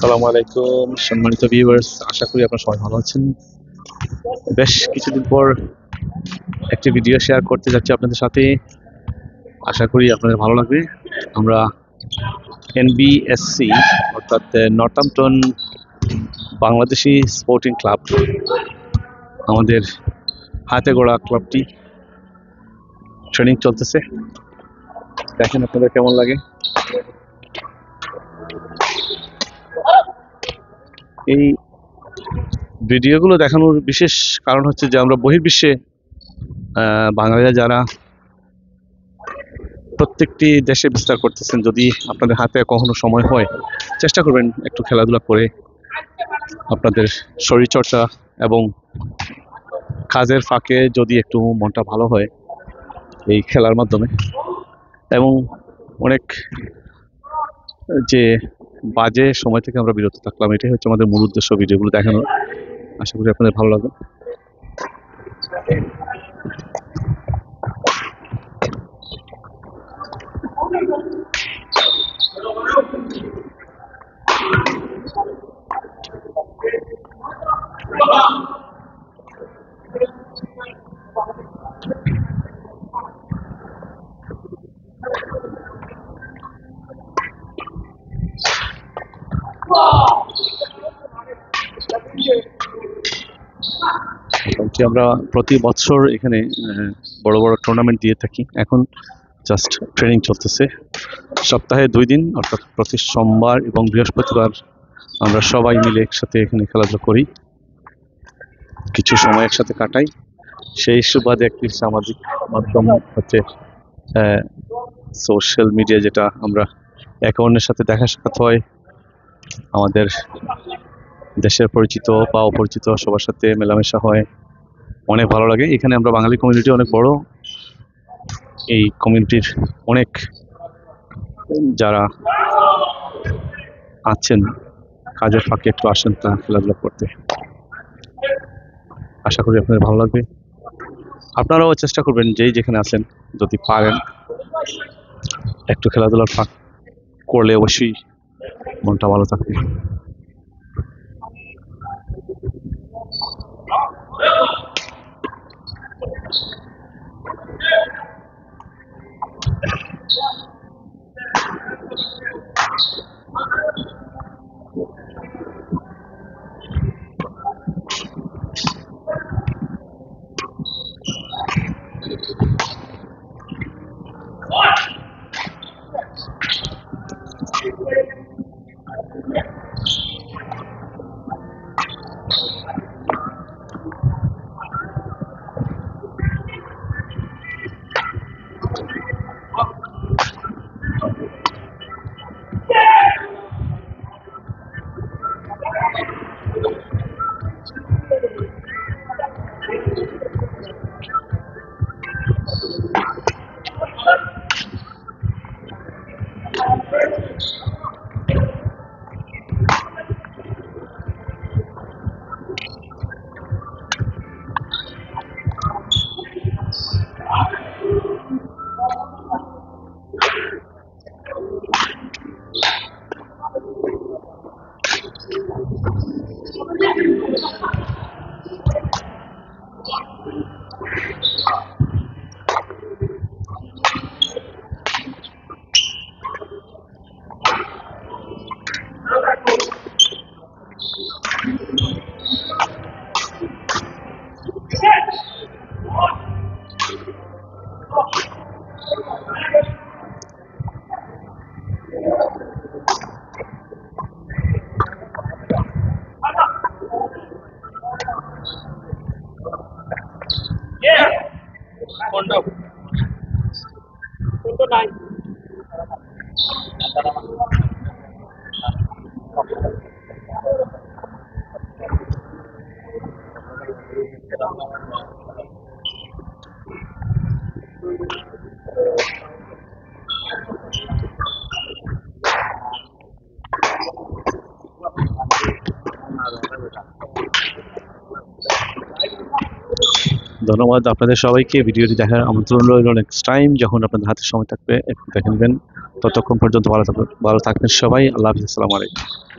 আসসালামু আলাইকুম সম্মানিত ভিউয়ার্স, আশা করি আপনারা সবাই ভালো আছেন। বেশ কিছুদিন পর একটি ভিডিও শেয়ার করতে যাচ্ছি আপনাদের সাথে। আশা করি আপনাদের ভালো লাগবে। আমরা এনবিএসসি অর্থাৎ নর্থাম্পটন বাংলাদেশি স্পোর্টিং ক্লাব, আমাদের হাতে গড়া ক্লাবটি ট্রেনিং চলতেছে। দেখেন আপনাদের কেমন লাগে। এই ভিডিওগুলো দেখানোর বিশেষ কারণ হচ্ছে যে আমরা বহির্বিশ্বে বাঙালিরা যারা প্রত্যেকটি দেশে বিস্তার করতেছেন, যদি আপনাদের হাতে কখনো সময় হয় চেষ্টা করবেন একটু খেলাধুলা করে আপনাদের শরীরচর্চা এবং কাজের ফাঁকে যদি একটু মনটা ভালো হয় এই খেলার মাধ্যমে, এবং অনেক যে বাজে সময় থেকে আমরা বিরত থাকলাম, এটাই হচ্ছে আমাদের মূল উদ্দেশ্য ভিডিওগুলো দেখানোর। আশা করি আপনাদের ভালো লাগবে। আমরা প্রতি বছর এখানে বড় বড় টুর্নামেন্ট দিয়ে থাকি। এখন জাস্ট ট্রেনিং চলতেছে। সপ্তাহে 2 দিন অর্থাৎ প্রতি সোমবার এবং বৃহস্পতিবার আমরা সবাই মিলে একসাথে এখানে খেলাধুলা করি, কিছু সময় একসাথে কাটাই। সেই সুবাদে একটি সামাজিক মাধ্যম হচ্ছে সোশ্যাল মিডিয়া, যেটা আমরা একে অন্যের সাথে দেখা সাক্ষাৎ হয়, আমাদের দেশের পরিচিত বা অপরিচিত সবার সাথে মেলামেশা হয়, অনেক ভালো লাগে। এখানে আমরা বাঙালি কমিউনিটি অনেক বড়। এই কমিউনিটির অনেক যারা আছেন কাজের ফাঁকে একটু আসেন তা খেলাধুলা করতে। আশা করি আপনাদের ভালো লাগবে। আপনারাও চেষ্টা করবেন যেই যেখানে আছেন, যদি পারেন একটু খেলাধুলার ফাঁক করলে অবশ্যই মনটা ভালো থাকবে। ধন্যবাদ আপনাদের সবাইকে। ভিডিওটি দেখার আমন্ত্রণ রইল। নেক্সট টাইম যখন আপনাদের হাতে সময় থাকবে একটু দেখে নেবেন। ততক্ষণ পর্যন্ত ভালো থাকবেন সবাই। আল্লাহ হাফিজ, আসসালামু আলাইকুম।